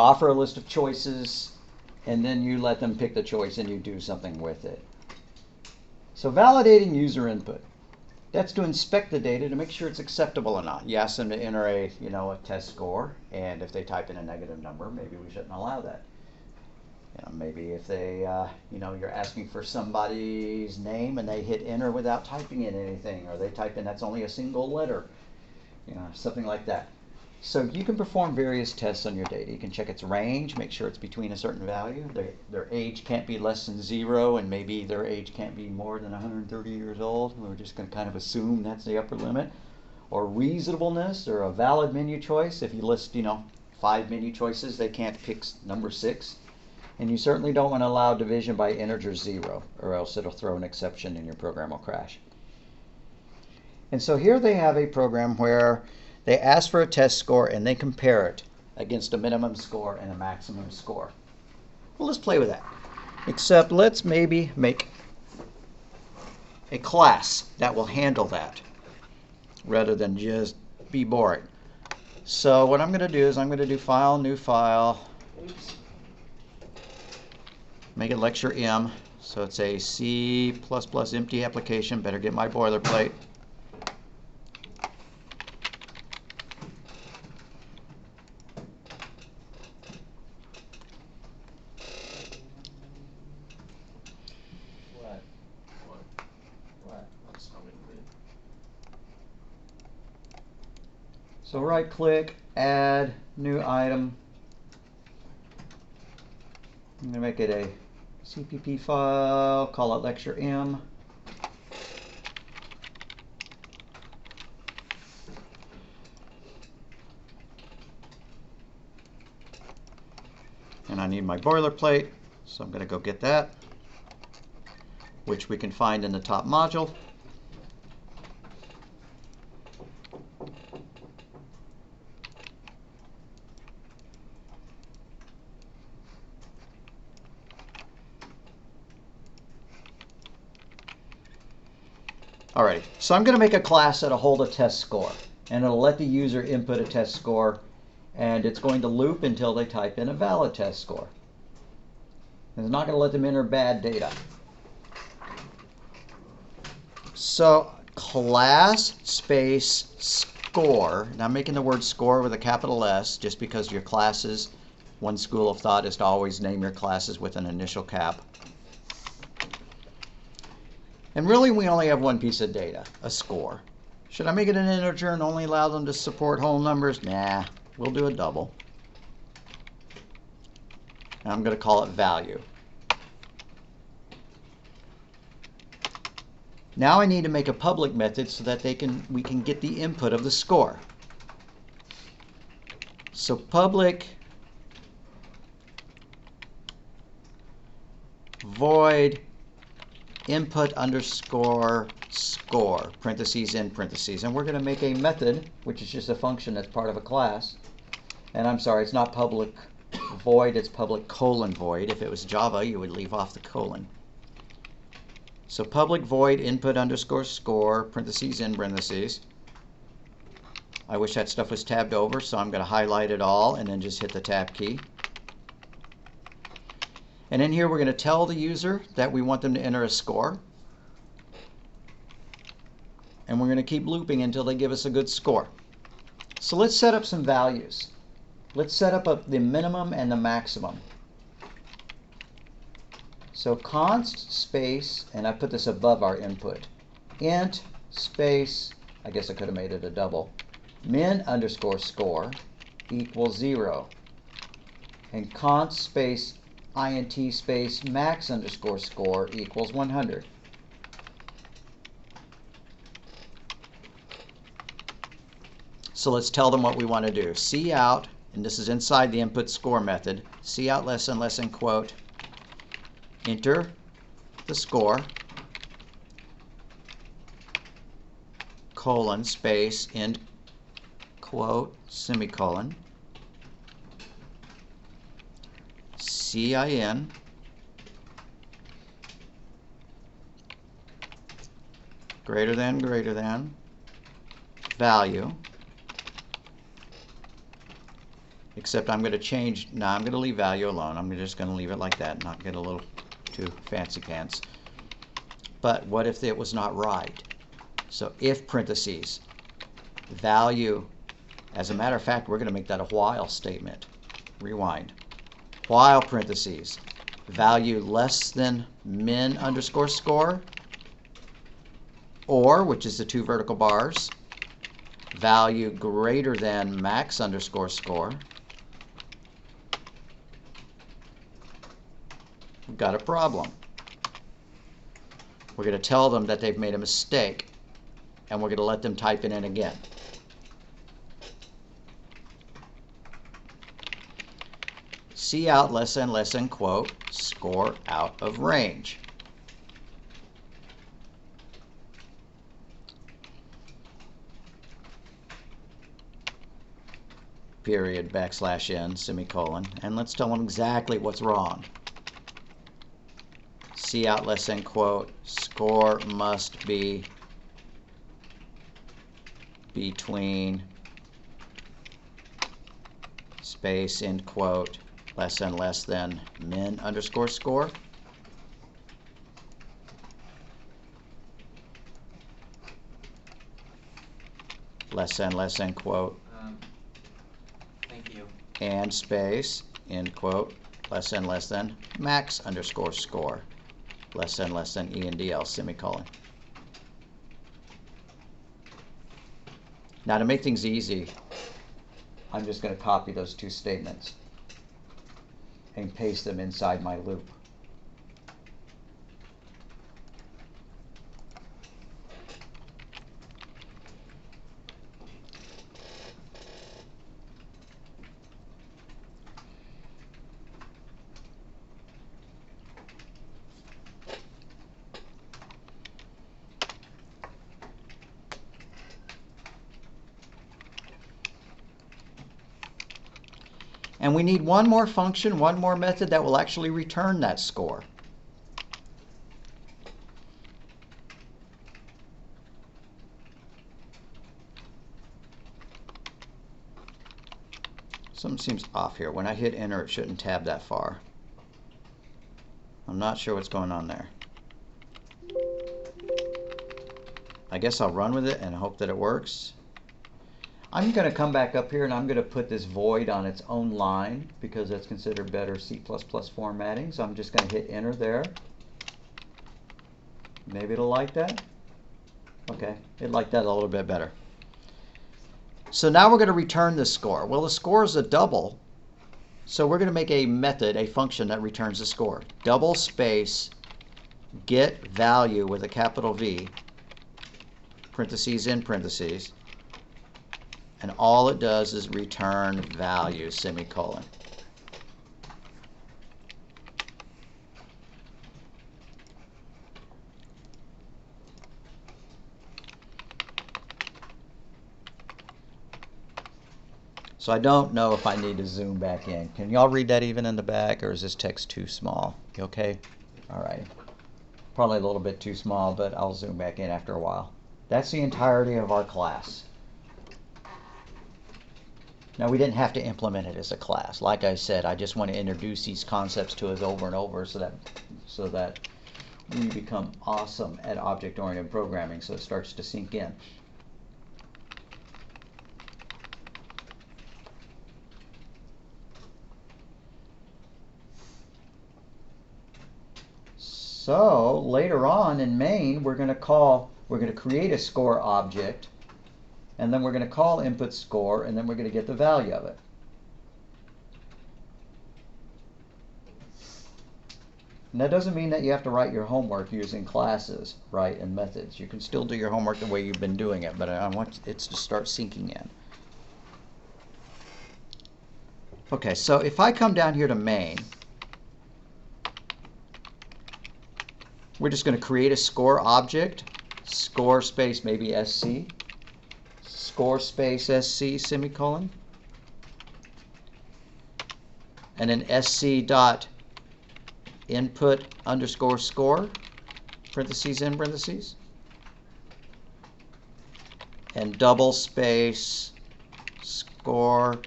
offer a list of choices, and then you let them pick the choice and you do something with it. So validating user input. That's to inspect the data to make sure it's acceptable or not. You ask them to enter a test score, and if they type in a negative number, maybe we shouldn't allow that. Maybe if they, you're asking for somebody's name and they hit enter without typing in anything, or they type in that's only a single letter, something like that. So you can perform various tests on your data. You can check its range, make sure it's between a certain value. Their age can't be less than 0, and maybe their age can't be more than 130 years old. We're just going to kind of assume that's the upper limit. Or reasonableness, or a valid menu choice. If you list, 5 menu choices, they can't pick number 6. And you certainly don't want to allow division by integer 0, or else it'll throw an exception and your program will crash. And so here they have a program where they ask for a test score and they compare it against a minimum score and a maximum score. Well, let's play with that. Except let's maybe make a class that will handle that rather than just be boring. So what I'm going to do is I'm going to do File, New File. Make it Lecture M. So it's a C++ empty application. Better get my boilerplate. So right click, add, new item. I'm going to make it a CPP file, call it Lecture M. And I need my boilerplate, so I'm going to go get that, which we can find in the top module. Alright, so I'm going to make a class that'll hold a test score, and it'll let the user input a test score, and it's going to loop until they type in a valid test score. And it's not going to let them enter bad data. So class space score, and I'm making the word score with a capital S just because your classes, one school of thought is to always name your classes with an initial cap. And really, we only have one piece of data, a score. Should I make it an integer and only allow them to support whole numbers? Nah, we'll do a double. And I'm going to call it value. Now I need to make a public method so that we can get the input of the score. So public void input underscore score, parentheses in parentheses. And we're going to make a method, which is just a function that's part of a class. And I'm sorry, it's not public void, it's public colon void. If it was Java, you would leave off the colon. So public void input underscore score, parentheses in parentheses. I wish that stuff was tabbed over, so I'm going to highlight it all and then just hit the tab key. And in here, we're going to tell the user that we want them to enter a score. And we're going to keep looping until they give us a good score. So let's set up some values. Let's set up the minimum and the maximum. So const space, and I put this above our input, int space, I guess I could have made it a double, min underscore score equals 0. And const space int space max underscore score equals 100. So let's tell them what we want to do. Cout, and this is inside the input score method, cout less and less in quote, enter the score, colon, space, end quote, semicolon, CIN, greater than, value, except I'm going to change. Now I'm going to leave value alone. I'm just going to leave it like that, not get a little too fancy pants. But what if it was not right? So if parentheses, value, as a matter of fact, we're going to make that a while statement. Rewind. While parentheses, value less than min underscore score, or, which is the two vertical bars, value greater than max underscore score. We've got a problem. We're going to tell them that they've made a mistake, and we're going to let them type it in again. Cout less than quote, score out of range. Period, \n, semicolon, and let's tell them exactly what's wrong. Cout less than quote, score must be between space end quote less than min underscore score. Less than quote. Thank you. And space end quote less than max underscore score less than ENDL semicolon. Now to make things easy, I'm just going to copy those two statements and paste them inside my loop. And we need one more function, one more method that will actually return that score. Something seems off here. When I hit enter, it shouldn't tab that far. I'm not sure what's going on there. I guess I'll run with it and hope that it works. I'm going to come back up here and I'm going to put this void on its own line because that's considered better C++ formatting. So I'm just going to hit enter there. Maybe it'll like that. Okay, it liked that a little bit better. So now we're going to return the score. Well, the score is a double, so we're going to make a method, a function that returns the score. Double space get value with a capital V, parentheses in parentheses, and all it does is return value, semicolon. So I don't know if I need to zoom back in. Can y'all read that even in the back, or is this text too small? You okay? All right. Probably a little bit too small, but I'll zoom back in after a while. That's the entirety of our class. Now, we didn't have to implement it as a class. Like I said, I just want to introduce these concepts to us over and over so that we become awesome at object-oriented programming, so it starts to sink in. So later on in main, we're going to create a score object, and then we're going to call input score, and then we're going to get the value of it. And that doesn't mean that you have to write your homework using classes, right, and methods. You can still do your homework the way you've been doing it, but I want it to start sinking in. Okay, so if I come down here to main, we're just going to create a score object, score space maybe SC, score space SC semicolon, and then SC dot input underscore score, parentheses in parentheses, and double space score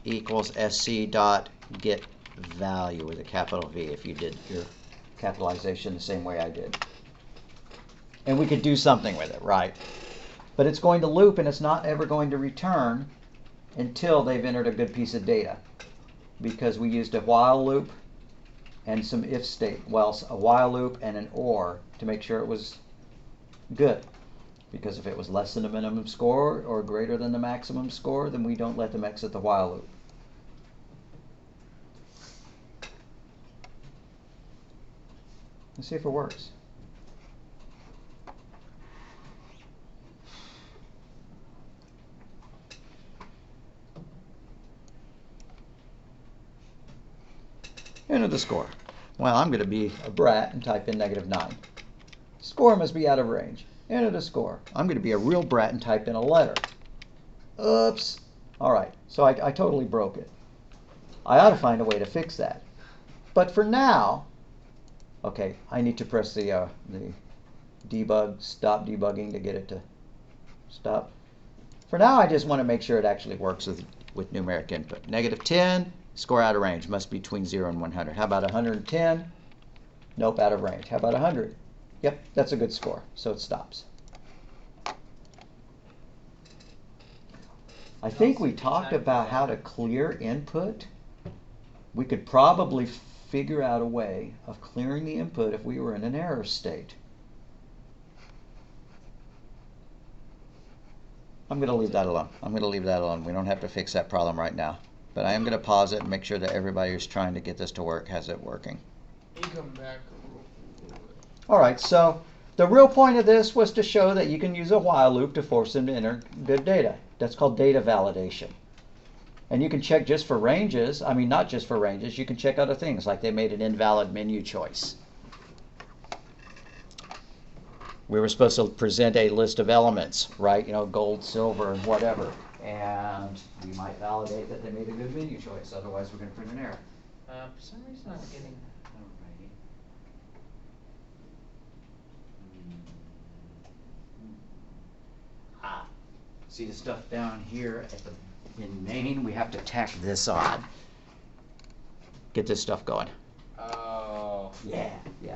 equals sc dot get value with a capital V if you did your capitalization the same way I did. And we could do something with it, right? But it's going to loop and it's not ever going to return until they've entered a good piece of data, because we used a while loop and some if state, well, a while loop and an or to make sure it was good. Because if it was less than the minimum score or greater than the maximum score, then we don't let them exit the while loop. Let's see if it works. Enter the score. Well, I'm going to be a brat and type in -9. Score must be out of range. Enter the score. I'm going to be a real brat and type in a letter. Oops. All right, so I totally broke it. I ought to find a way to fix that. But for now, okay, I need to press the debug, stop debugging to get it to stop. For now, I just want to make sure it actually works with numeric input. -10, score out of range, must be between 0 and 100. How about 110? Nope, out of range. How about 100? Yep, that's a good score, so it stops. I think we talked about how to clear input. We could probably figure out a way of clearing the input if we were in an error state. I'm going to leave that alone. I'm going to leave that alone. We don't have to fix that problem right now. But I am going to pause it and make sure that everybody who's trying to get this to work has it working. You come back. All right, so the real point of this was to show that you can use a while loop to force them to enter good data. That's called data validation. And you can check just for ranges. I mean, not just for ranges. You can check other things, like they made an invalid menu choice. We were supposed to present a list of elements, right? You know, gold, silver, and whatever. And we might validate that they made a good menu choice. Otherwise, we're going to print an error. For some reason I'm getting. Alrighty. See the stuff down here at the in main? We have to tack this on. Get this stuff going. Oh. Yeah,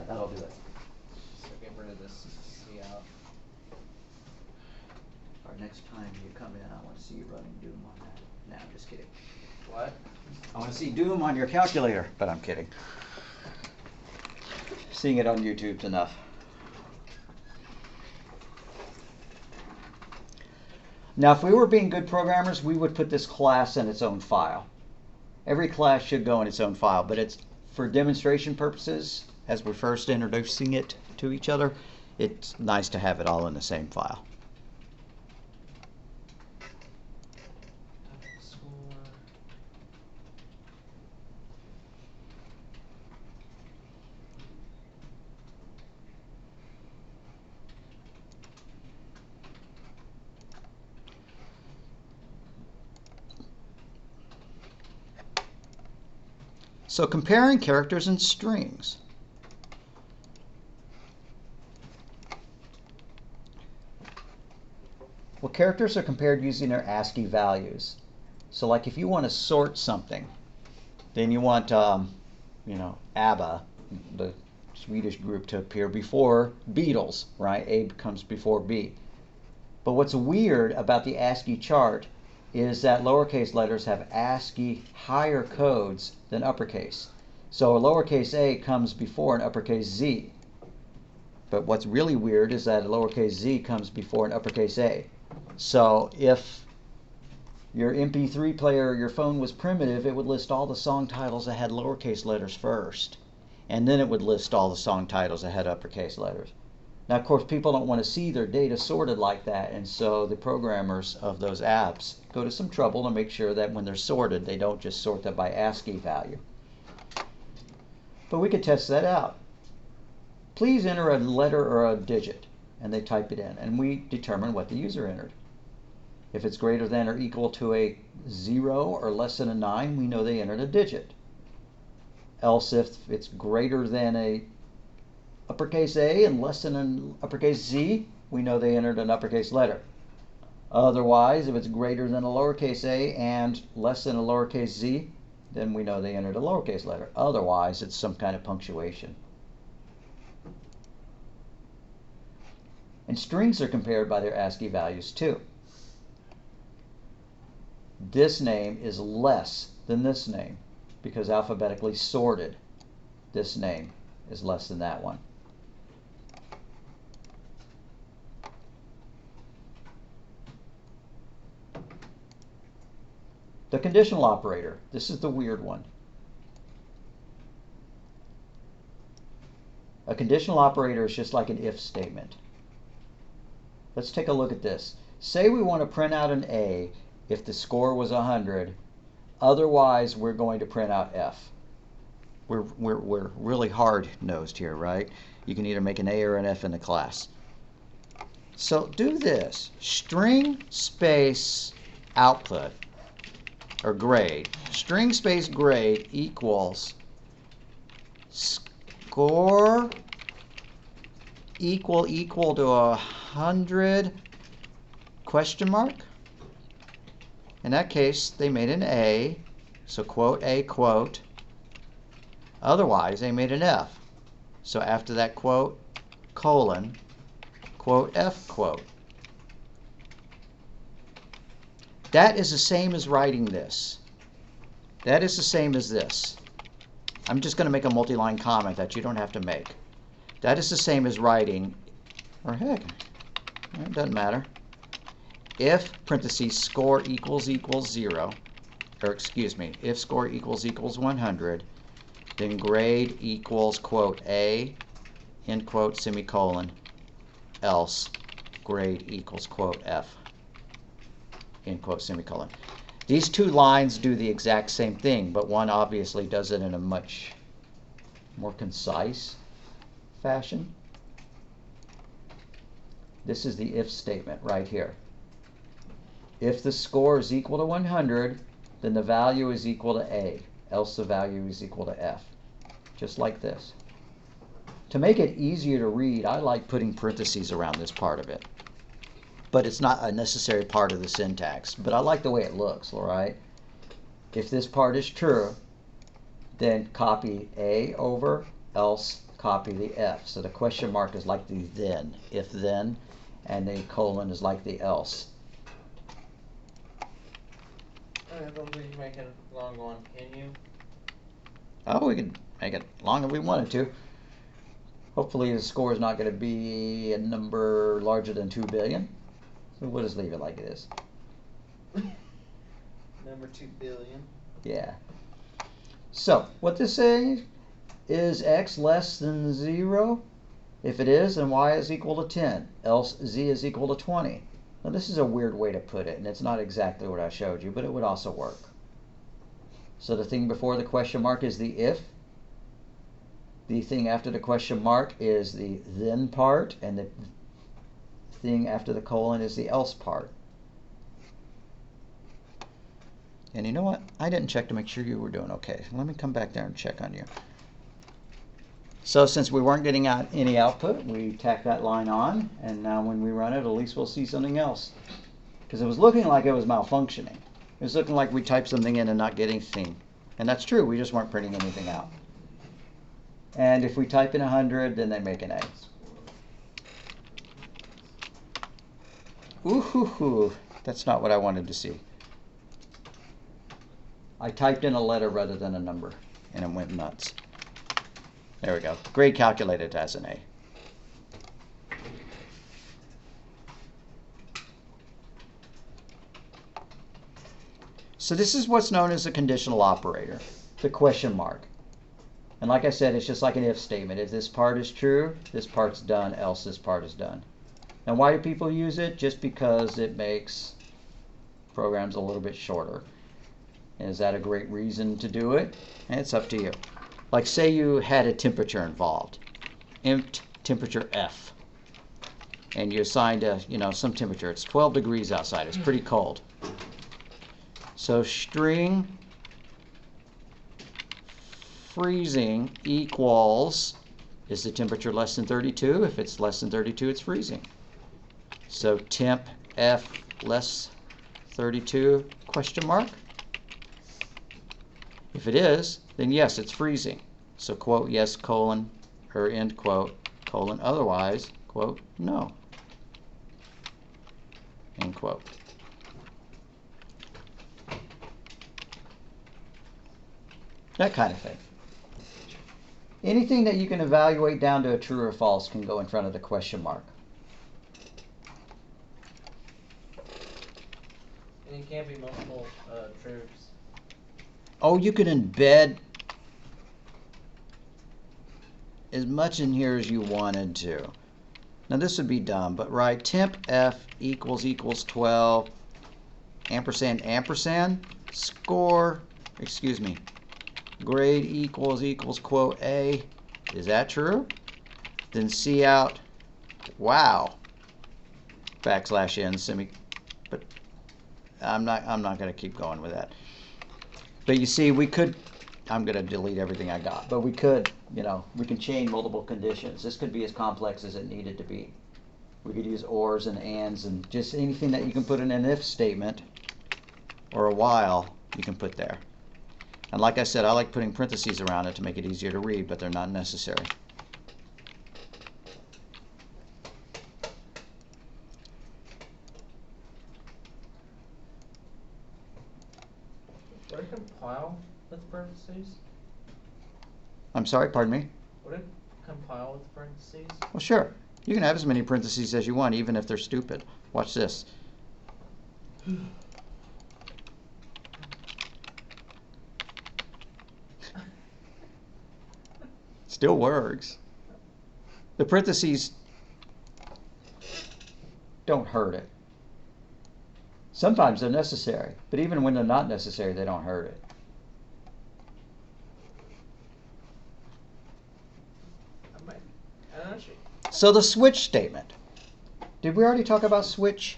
that'll do it. So get rid of this cout. Or next time you come in, I want to see you running Doom on that. No, I'm just kidding. What? I want to see Doom on your calculator, but I'm kidding. Seeing it on YouTube's enough. Now, if we were being good programmers, we would put this class in its own file. Every class should go in its own file, but it's for demonstration purposes, as we're first introducing it to each other, it's nice to have it all in the same file. So comparing characters and strings. Well, characters are compared using their ASCII values. So like if you want to sort something, then you want, you know, ABBA, the Swedish group, to appear before Beatles, right? A comes before B. But what's weird about the ASCII chart is that lowercase letters have ASCII higher codes than uppercase. So a lowercase a comes before an uppercase z. But what's really weird is that a lowercase z comes before an uppercase a. So if your MP3 player or your phone was primitive, it would list all the song titles that had lowercase letters first. And then it would list all the song titles that had uppercase letters. Now, of course, people don't want to see their data sorted like that, and so the programmers of those apps go to some trouble to make sure that when they're sorted, they don't just sort them by ASCII value. But we could test that out. Please enter a letter or a digit, and they type it in, and we determine what the user entered. If it's greater than or equal to a 0 or less than a 9, we know they entered a digit. Else, if it's greater than a uppercase A and less than an uppercase Z, we know they entered an uppercase letter. Otherwise, if it's greater than a lowercase a and less than a lowercase z, then we know they entered a lowercase letter. Otherwise, it's some kind of punctuation. And strings are compared by their ASCII values too. This name is less than this name because alphabetically sorted, this name is less than that one. The conditional operator, this is the weird one. A conditional operator is just like an if statement. Let's take a look at this. Say we want to print out an A if the score was 100. Otherwise, we're going to print out F. We're really hard-nosed here, right? You can either make an A or an F in the class. So do this. String space output, or grade. String space grade equals score equal to 100 question mark. In that case, they made an A, so quote A quote. Otherwise, they made an F. So after that quote, colon, quote F quote. That is the same as writing this. That is the same as this. I'm just going to make a multi-line comment that you don't have to make. That is the same as writing, or heck, it doesn't matter. If parentheses score equals 0, or excuse me, if score equals 100, then grade equals quote A, end quote, semicolon, else grade equals quote F, end quote, semicolon. These two lines do the exact same thing, but one obviously does it in a much more concise fashion. This is the if statement right here. If the score is equal to 100, then the value is equal to A, else the value is equal to F. Just like this. To make it easier to read, I like putting parentheses around this part of it. But it's not a necessary part of the syntax. But I like the way it looks, all right? If this part is true, then copy A over, else copy the F. So the question mark is like the then, if then, and the colon is like the else. I don't think you make it a long one, can you? Oh, we can make it long if we wanted to. Hopefully the score is not going to be a number larger than 2 billion. So we'll just leave it like it is. Number 2 billion. Yeah. So what this says is x less than 0. If it is, then y is equal to 10. Else z is equal to 20. Now this is a weird way to put it, and it's not exactly what I showed you, but it would also work. So the thing before the question mark is the if. The thing after the question mark is the then part, and the thing after the colon is the else part. And you know what? I didn't check to make sure you were doing okay. Let me come back there and check on you. So since we weren't getting out any output, we tacked that line on, and now when we run it, at least we'll see something else. Because it was looking like it was malfunctioning. It was looking like we typed something in and not getting anything. And that's true, we just weren't printing anything out. And if we type in 100, then they make an A. Ooh, that's not what I wanted to see. I typed in a letter rather than a number, and it went nuts. There we go. Grade calculated as an A. So this is what's known as a conditional operator, the question mark. And like I said, it's just like an if statement. If this part is true, this part's done, else this part is done. And why do people use it? Just because it makes programs a little bit shorter. And is that a great reason to do it? And it's up to you. Like say you had a temperature involved, int temperature F, and you assigned a, some temperature. It's 12 degrees outside. It's pretty cold. So string freezing equals, is the temperature less than 32? If it's less than 32, it's freezing. So temp F less 32 question mark? If it is, then yes, it's freezing. So quote yes colon or end quote colon, otherwise quote no. End quote. That kind of thing. Anything that you can evaluate down to a true or false can go in front of the question mark. And it can't be multiple truths. Oh, you could embed as much in here as you wanted to. Now this would be dumb, but right, temp F equals 12, ampersand, ampersand, score, excuse me, grade equals quote A. Is that true? Then C out, wow, backslash n semi, but I'm not going to keep going with that. But you see, we could, I'm going to delete everything I got, but we could, you know, we can chain multiple conditions. This could be as complex as it needed to be. We could use ors and ands and just anything that you can put in an if statement or a while you can put there. And like I said, I like putting parentheses around it to make it easier to read, but they're not necessary. Would it compile with parentheses? I'm sorry, pardon me? Would it compile with parentheses? Well, sure. You can have as many parentheses as you want, even if they're stupid. Watch this. Still works. The parentheses don't hurt it. Sometimes they're necessary, but even when they're not necessary, they don't hurt it. So the switch statement. Did we already talk about switch?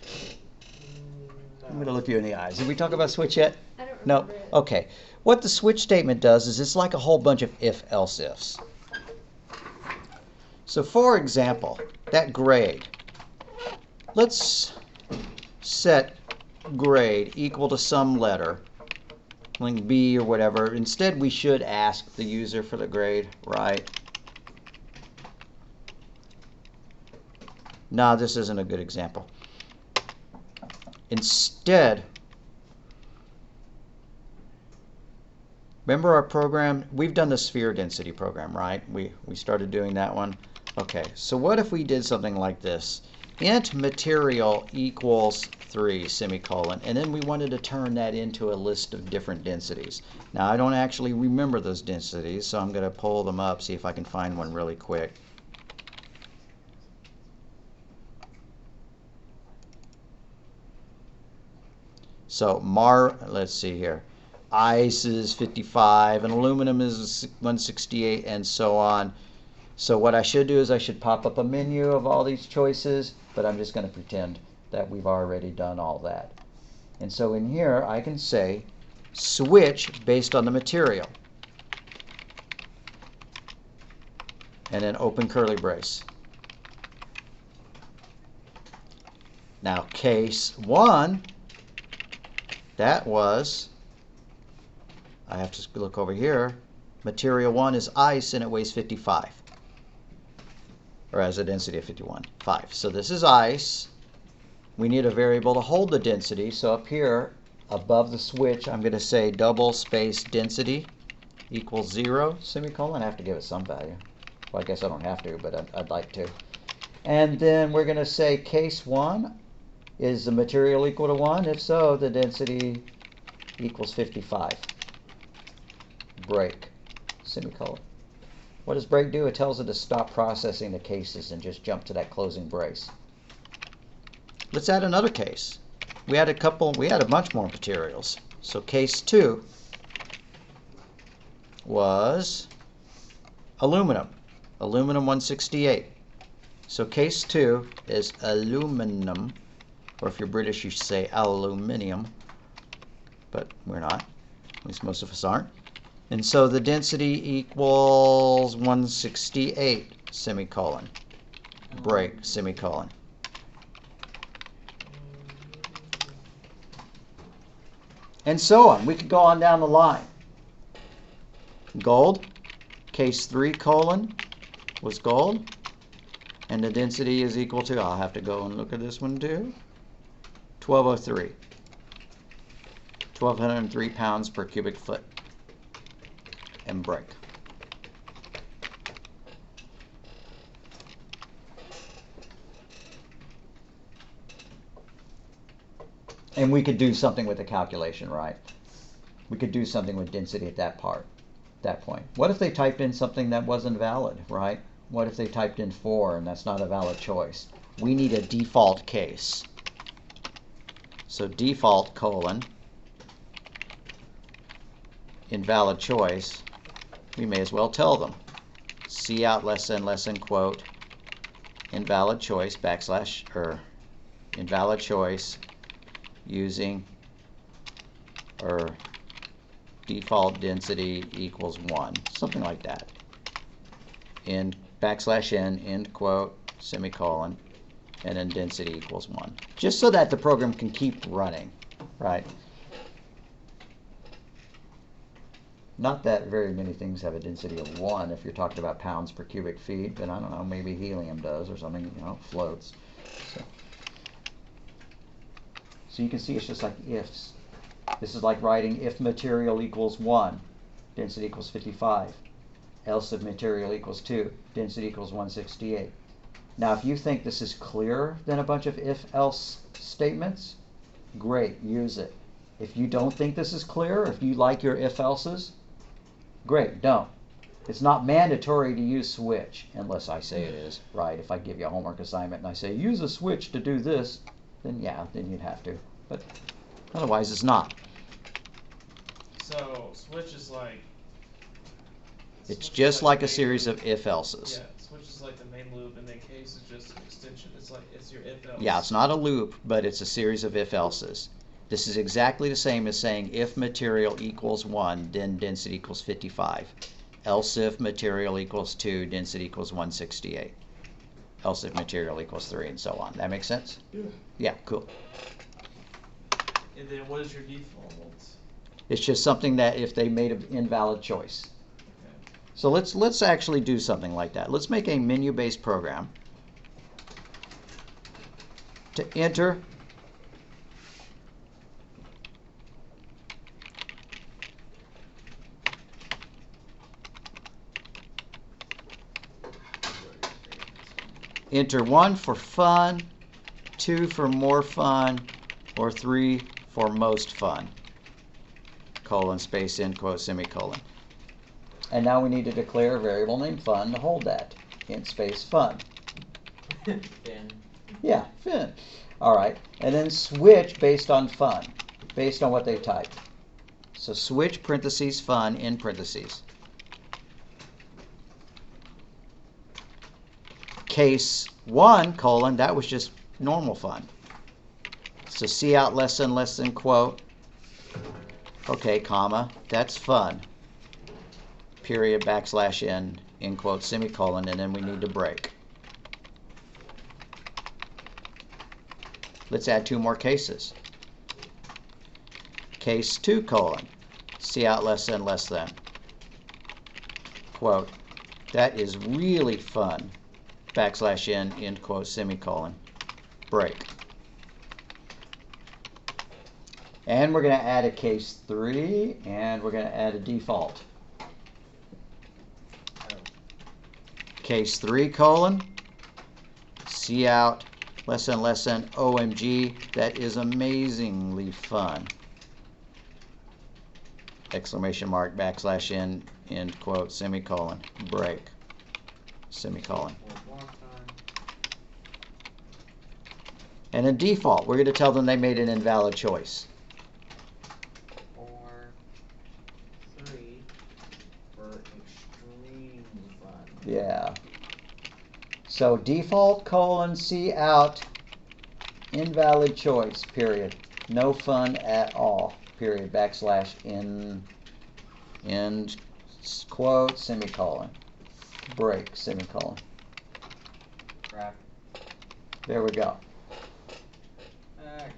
No. I'm going to look you in the eyes. Did we talk about switch yet? I don't No? remember it. Okay. What the switch statement does is it's like a whole bunch of if-else ifs. So for example, that grade. Let's set grade equal to some letter, like B or whatever. Instead, we should ask the user for the grade, right? No, this isn't a good example. Instead, remember our program? We've done the sphere density program, right? We started doing that one. Okay, so what if we did something like this? Int material equals 3, semicolon, and then we wanted to turn that into a list of different densities. Now, I don't actually remember those densities, so I'm going to pull them up, see if I can find one really quick. So let's see here. Ice is 55, and aluminum is 168, and so on. So what I should do is I should pop up a menu of all these choices, but I'm just going to pretend that we've already done all that. And so in here, I can say switch based on the material. And then open curly brace. Now case 1, that was, I have to look over here, material 1 is ice and it weighs 55. Or has a density of 5. So this is ice. We need a variable to hold the density. So up here, above the switch, I'm going to say double space density equals 0, semicolon. I have to give it some value. Well, I guess I don't have to, but I'd like to. And then we're going to say case 1, is the material equal to 1? If so, the density equals 55. Break, semicolon. What does break do? It tells it to stop processing the cases and just jump to that closing brace. Let's add another case. We had a bunch more materials. So case 2 was aluminum. Aluminum 168. So case 2 is aluminum, or if you're British you should say aluminium, but we're not. At least most of us aren't. And so the density equals 168, semicolon. Break, semicolon. And so on. We could go on down the line. Gold, case 3 colon was gold. And the density is equal to, I'll have to go and look at this one too, 1203. 1,203 pounds per cubic foot. And break. And we could do something with the calculation, right? We could do something with density at that point. What if they typed in something that wasn't valid, right? What if they typed in 4 and that's not a valid choice? We need a default case. So default colon, invalid choice, we may as well tell them. Cout less than quote, invalid choice backslash, or invalid choice using or default density equals 1, something like that. In backslash n, end quote, semicolon, and then density equals 1. Just so that the program can keep running, right? Not that very many things have a density of 1 if you're talking about pounds per cubic feet, but I don't know, maybe helium does or something, you know, floats. So you can see it's just like ifs. This is like writing if material equals 1, density equals 55. Else if material equals 2, density equals 168. Now if you think this is clearer than a bunch of if-else statements, great, use it. If you don't think this is clear, if you like your if-elses, great, don't. It's not mandatory to use switch, unless I say it is, right? If I give you a homework assignment and I say, use a switch to do this, then yeah, then you'd have to. But otherwise it's not. So switch is like... It's just like a series of if-elses. Yeah, switch is like the main loop, and then case is just an extension. It's like, it's your if-else. Yeah, it's not a loop, but it's a series of if-elses. This is exactly the same as saying if material equals 1, then density equals 55. Else if material equals 2, density equals 168. Else if material equals 3, and so on. That makes sense? Yeah. Yeah, cool. And then what is your default? It's just something that if they made an invalid choice. Okay. So let's actually do something like that. Let's make a menu-based program to enter enter 1 for fun, 2 for more fun, or 3 for most fun. Colon, space, end quote, semicolon. And now we need to declare a variable named fun to hold that. Int space fun. Fin. Yeah, fin. All right. And then switch based on fun, based on what they typed. So switch parentheses fun in parentheses. Case 1 colon, that was just normal fun. So cout less than quote. Okay, comma, that's fun. Period, backslash n, end quote, semicolon, and then we need to break. Let's add 2 more cases. Case 2 colon, cout less than. Quote, that is really fun. Backslash n, end quote, semicolon, break. And we're going to add a case 3, and we're going to add a default. Case 3 colon, cout less than OMG, that is amazingly fun. Exclamation mark, backslash n, end quote, semicolon, break, semicolon. And in default, we're going to tell them they made an invalid choice. 3 for extreme fun. Yeah. So default colon cout invalid choice, period. No fun at all, period, backslash in end quote, semicolon, break, semicolon. Crap. There we go.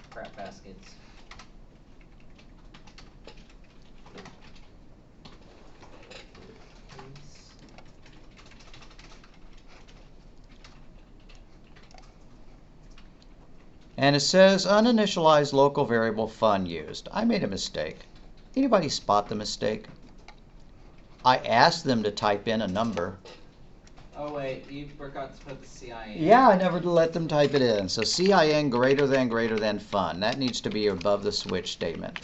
Crap baskets. And it says uninitialized local variable fun used. I made a mistake. Anybody spot the mistake? I asked them to type in a number. Oh wait, you forgot to put the CIN. Yeah, I never let them type it in. So CIN greater than fun. That needs to be above the switch statement.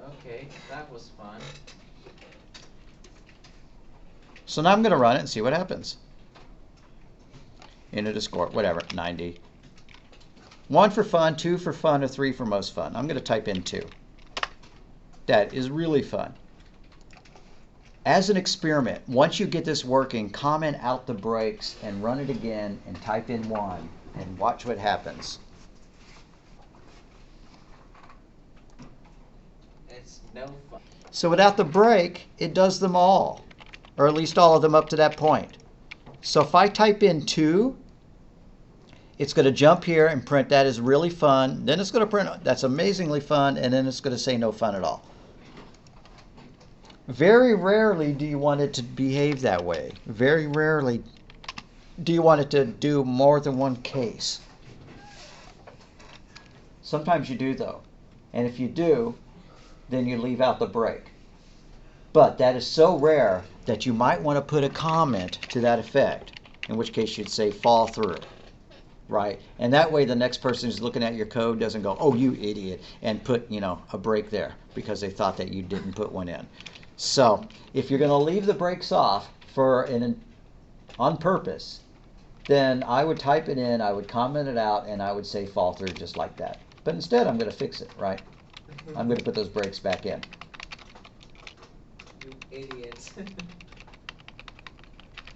Okay, that was fun. So now I'm going to run it and see what happens. Enter the score, whatever, 90. 1 for fun, 2 for fun, or 3 for most fun. I'm going to type in 2. That is really fun. As an experiment, once you get this working, comment out the breaks and run it again and type in 1 and watch what happens. It's no fun. So without the break, it does them all, or at least all of them up to that point. So if I type in 2, it's going to jump here and print that is really fun. Then it's going to print that's amazingly fun, and then it's going to say no fun at all. Very rarely do you want it to behave that way. Very rarely do you want it to do more than one case. Sometimes you do, though. And if you do, then you leave out the break. But that is so rare that you might want to put a comment to that effect, in which case you'd say fall through, right? And that way the next person who's looking at your code doesn't go, oh, you idiot, and put, a break there because they thought that you didn't put one in. So if you're going to leave the breaks off on purpose, then I would type it in, I would comment it out, and I would say fall through just like that. But instead, I'm going to fix it, right? I'm going to put those breaks back in. You idiots.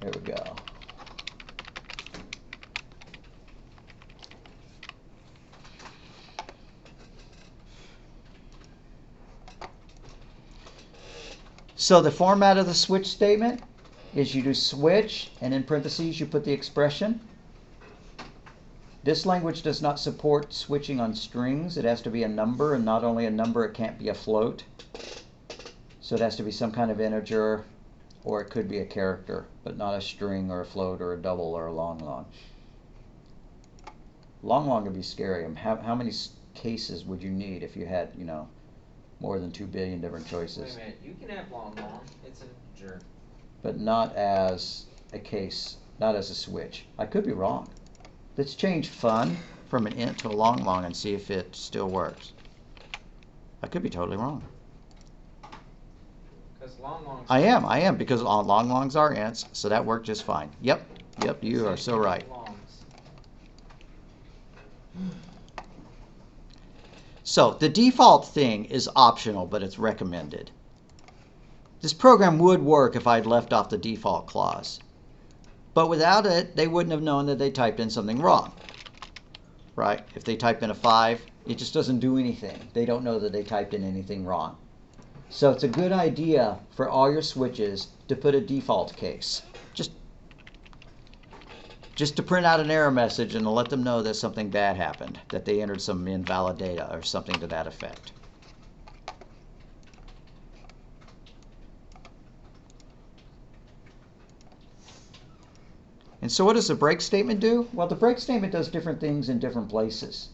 There we go. So the format of the switch statement is you do switch, and in parentheses you put the expression. This language does not support switching on strings. It has to be a number, and not only a number, it can't be a float. So it has to be some kind of integer, or it could be a character, but not a string or a float or a double or a long long. Long long would be scary. How many cases would you need if you had, more than 2 billion different choices? Wait a minute, you can have long. It's an integer. But not as a case, not as a switch. I could be wrong. Let's change fun from an int to a long and see if it still works. I could be totally wrong. Because long. I am, because long longs are ints, so that worked just fine. Yep, you are so right. So the default thing is optional, but it's recommended. This program would work if I'd left off the default clause. But without it, they wouldn't have known that they typed in something wrong. Right? If they type in a 5, it just doesn't do anything. They don't know that they typed in anything wrong. So it's a good idea for all your switches to put a default case. Just to print out an error message and to let them know that something bad happened, that they entered some invalid data or something to that effect. And so what does the break statement do? Well, the break statement does different things in different places.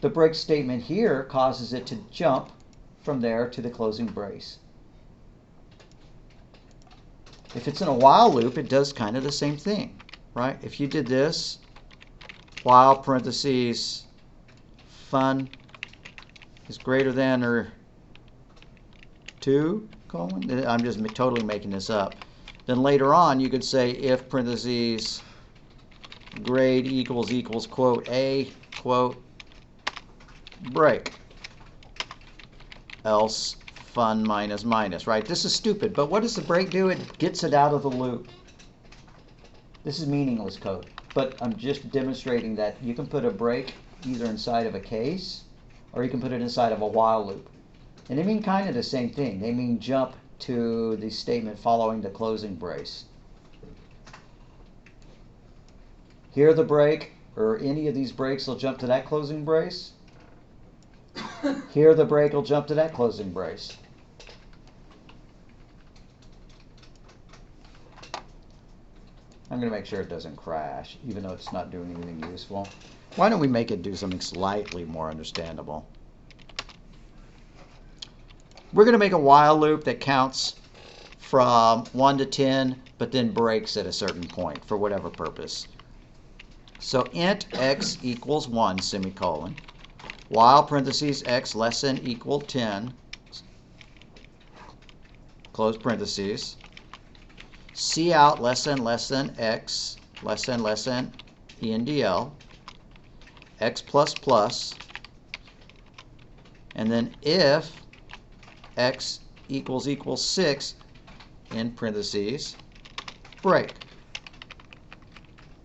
The break statement here causes it to jump from there to the closing brace. If it's in a while loop, it does kind of the same thing, right? If you did this, while parentheses fun is greater than or 2, colon, I'm just totally making this up. Then later on, you could say if parentheses grade equals quote a quote break, else fun minus, right? This is stupid, but what does the break do? It gets it out of the loop. This is meaningless code, but I'm just demonstrating that you can put a break either inside of a case or you can put it inside of a while loop. And they mean kind of the same thing. They mean jump to the statement following the closing brace. Here the break, or any of these breaks will jump to that closing brace. Here the break will jump to that closing brace. I'm going to make sure it doesn't crash, even though it's not doing anything useful. Why don't we make it do something slightly more understandable? We're going to make a while loop that counts from 1 to 10, but then breaks at a certain point for whatever purpose. So int x equals 1, semicolon, while parentheses x less than equal 10, close parentheses, cout less than x less than endl, x plus plus, and then if x equals 6, in parentheses, break.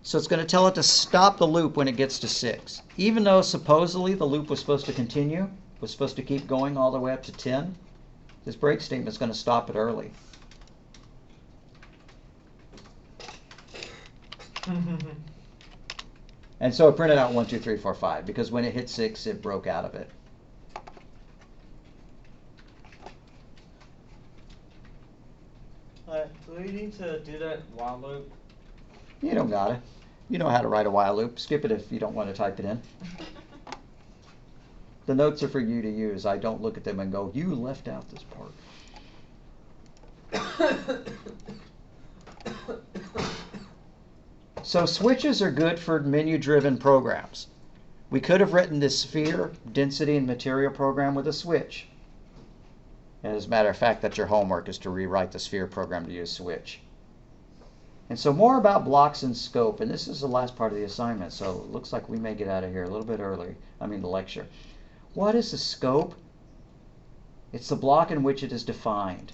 So it's going to tell it to stop the loop when it gets to 6. Even though supposedly the loop was supposed to continue, was supposed to keep going all the way up to 10, this break statement is going to stop it early. And so it printed out 1, 2, 3, 4, 5, because when it hit 6, it broke out of it. Do we need to do that while loop? You don't got it. You know how to write a while loop. Skip it if you don't want to type it in. The notes are for you to use. I don't look at them and go, you left out this part. So switches are good for menu-driven programs. We could have written this sphere, density, and material program with a switch. And as a matter of fact, that's your homework, is to rewrite the sphere program to use switch. And so more about blocks and scope, and this is the last part of the assignment, so it looks like we may get out of here a little bit early. I mean the lecture. What is the scope? It's the block in which it is defined.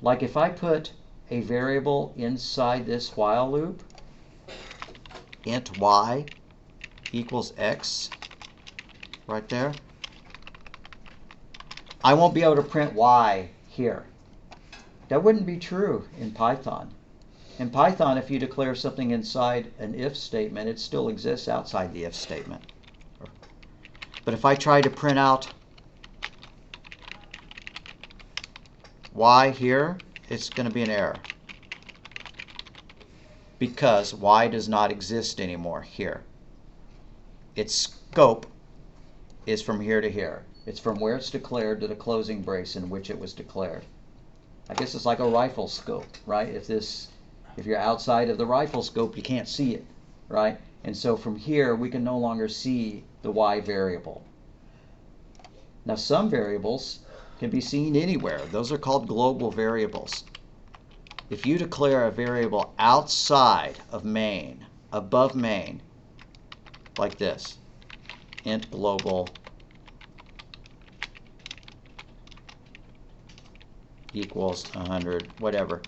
Like if I put a variable inside this while loop, int y equals x, right there, I won't be able to print y here. That wouldn't be true in Python. In Python, if you declare something inside an if statement, it still exists outside the if statement. But if I try to print out y here, it's going to be an error, because y does not exist anymore here. Its scope is from here to here. It's from where it's declared to the closing brace in which it was declared. I guess it's like a rifle scope, right? If you're outside of the rifle scope, you can't see it, right? And so from here, we can no longer see the y variable. Now, some variables can be seen anywhere. Those are called global variables. If you declare a variable outside of main, above main, like this, int global equals 100, whatever,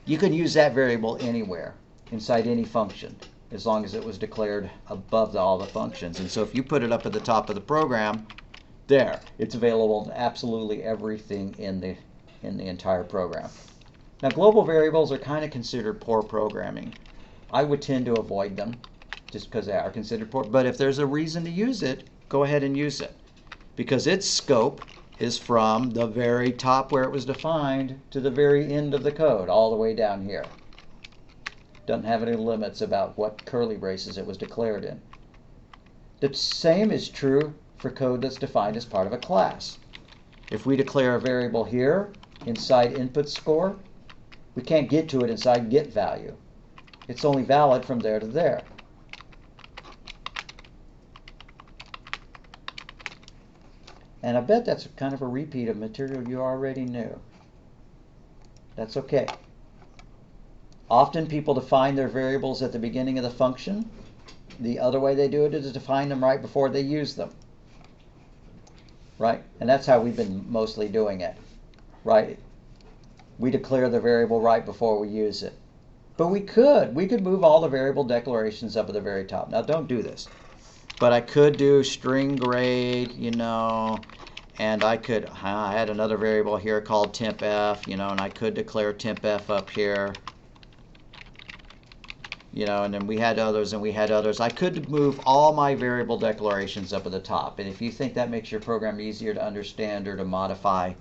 you can use that variable anywhere inside any function as long as it was declared above all the functions. And so if you put it up at the top of the program, there, it's available to absolutely everything in the entire program. Now, global variables are kind of considered poor programming. I would tend to avoid them just because they are considered poor. But if there's a reason to use it, go ahead and use it, because its scope is from the very top where it was defined to the very end of the code, all the way down here. Doesn't have any limits about what curly braces it was declared in. The same is true for code that's defined as part of a class. If we declare a variable here inside input score, we can't get to it inside get value. It's only valid from there to there. And I bet that's kind of a repeat of material you already knew. That's okay. Often people define their variables at the beginning of the function. The other way they do it is to define them right before they use them. Right? And that's how we've been mostly doing it. Right? We declare the variable right before we use it. But we could move all the variable declarations up at the very top. Now, don't do this. But I could do string grade, and I had another variable here called tempf, and I could declare tempf up here, and then we had others and we had others. I could move all my variable declarations up at the top. And if you think that makes your program easier to understand or to modify,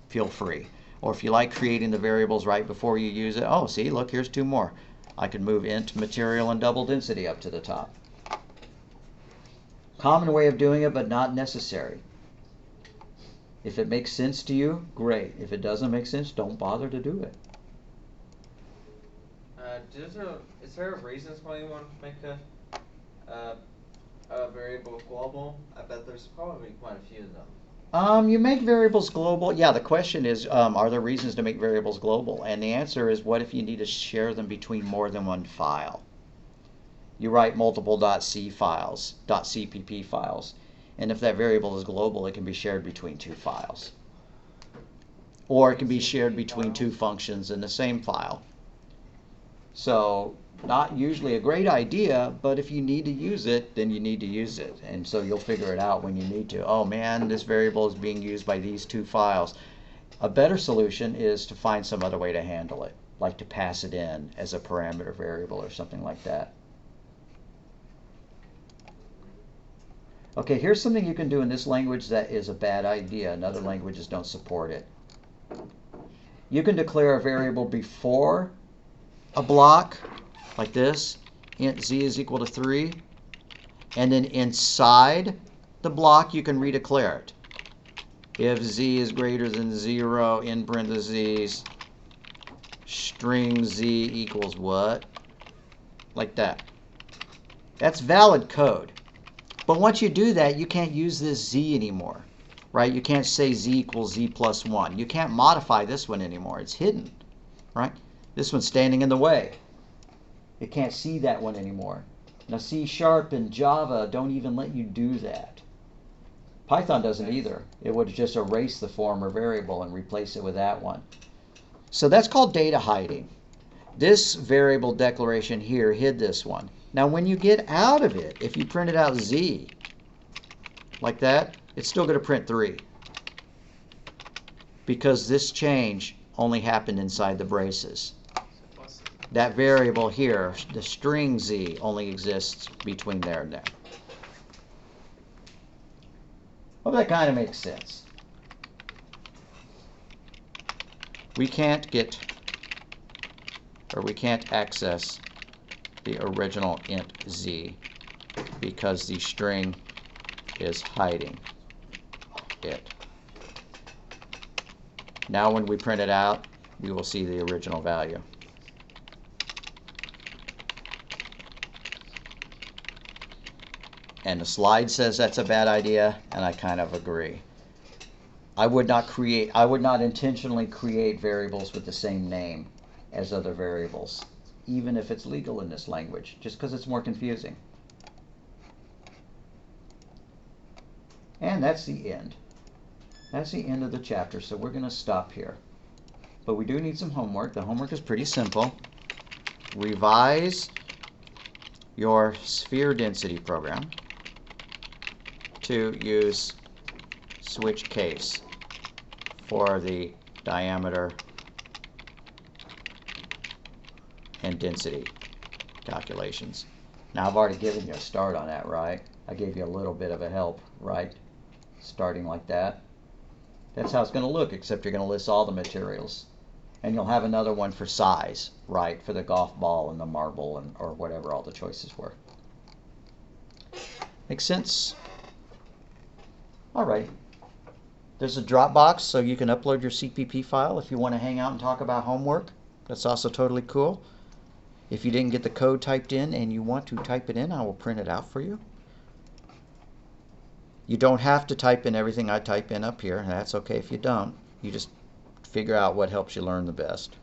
feel free. Or if you like creating the variables right before you use it, oh, see, look, here's two more. I could move int material and double density up to the top. Common way of doing it, but not necessary. If it makes sense to you, great. If it doesn't make sense, don't bother to do it. Is there a reason why you want to make a variable global? I bet there's probably quite a few of them. You make variables global. Yeah, the question is, are there reasons to make variables global? And the answer is, what if you need to share them between more than one file? You write multiple .c files, .cpp files, and if that variable is global, it can be shared between two files. Or it can be shared between two functions in the same file. So, not usually a great idea, but if you need to use it, then you need to use it. And so you'll figure it out when you need to. Oh man, this variable is being used by these two files. A better solution is to find some other way to handle it, like to pass it in as a parameter variable or something like that. Okay, here's something you can do in this language that is a bad idea, and other languages don't support it. You can declare a variable before a block, like this, int z is equal to 3, and then inside the block you can redeclare it. If z is greater than 0, in parentheses, string z equals what? Like that. That's valid code. But once you do that, you can't use this z anymore, right? You can't say z equals z plus 1. You can't modify this one anymore. It's hidden, right? This one's standing in the way. It can't see that one anymore. Now C# and Java don't even let you do that. Python doesn't either. It would just erase the former variable and replace it with that one. So that's called data hiding. This variable declaration here hid this one. Now when you get out of it, if you printed out z like that, it's still going to print 3. Because this change only happened inside the braces. That variable here, the string z, only exists between there and there. Hope that kind of makes sense. We can't get, or we can't access the original int z because the string is hiding it. Now when we print it out, we will see the original value. And the slide says that's a bad idea, and I kind of agree. I would not intentionally create variables with the same name as other variables, even if it's legal in this language, just because it's more confusing. And that's the end. That's the end of the chapter, so we're going to stop here. But we do need some homework. The homework is pretty simple. Revise your sphere density program to use switch case for the diameter and density calculations. Now I've already given you a start on that, right? I gave you a little bit of a help, right? Starting like that. That's how it's going to look, except you're going to list all the materials. And you'll have another one for size, right? For the golf ball and the marble and or whatever all the choices were. Make sense? All right. There's a Dropbox, so you can upload your CPP file if you want to hang out and talk about homework. That's also totally cool. If you didn't get the code typed in and you want to type it in, I will print it out for you. You don't have to type in everything I type in up here. That's okay if you don't. You just figure out what helps you learn the best.